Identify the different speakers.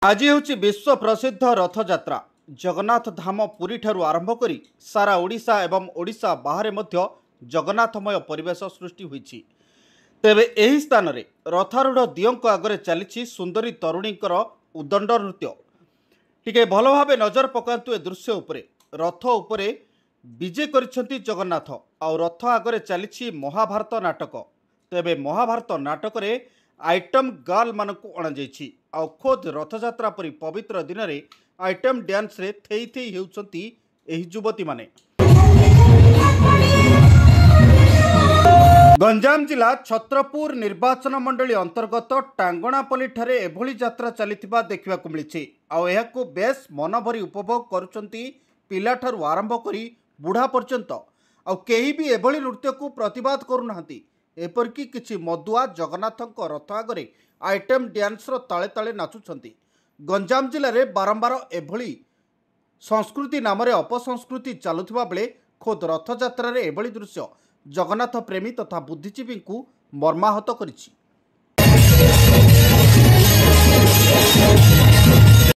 Speaker 1: आज हूँ विश्व प्रसिद्ध रथयात्रा। जगन्नाथ धाम पुरी ठारू आरंभ करी सारा ओडिशा एवं ओडिशा बाहर मध्य जगन्नाथमय परिवेश सृष्टि होईछि। तेबे एही स्थान रे रथारूढ़ दियों आगे चली सुंदरी तरुणींकर उदंड नृत्य। टिके भल भाव नजर पकांतु ए दृश्य उपरे। रथ उपरे विजे करिसेंती जगन्नाथ आउ रथ आगे चली महाभारत नाटक। तेबे महाभारत नाटक रे आइटम गर्ल मानकु अणाଯାଇଛି। आउ खोद रथयात्रा परी पवित्र दिन में आइटम डांस रे थेई थेई हेउछंती एही युवती माने। गंजाम जिला छत्रपुर निर्वाचन मंडली अंतर्गत टांगणापल्ली ठारे एभली यात्रा चलिथिबा देखिबाकु मिलिछि। आउ एहाकु बेस मन भरी उपभोग करुछंती पिलाठारु आरंभ करी बुढ़ा पर्यंत। आउ केही भी एभली नृत्य को प्रतिवाद करुनाहांती। एपरिकी किछि मदुआ जगन्नाथक रथ आगे आइटम डांसर ताले ताले नाचुछंती। गंजाम जिले में बारंबार एभली संस्कृति नाम अपसंस्कृति चलुथिबा बेले खोद रथयात्रा रे एभली दृश्य जगन्नाथ प्रेमी तथा बुद्धिजीवी को मर्माहत करिछि।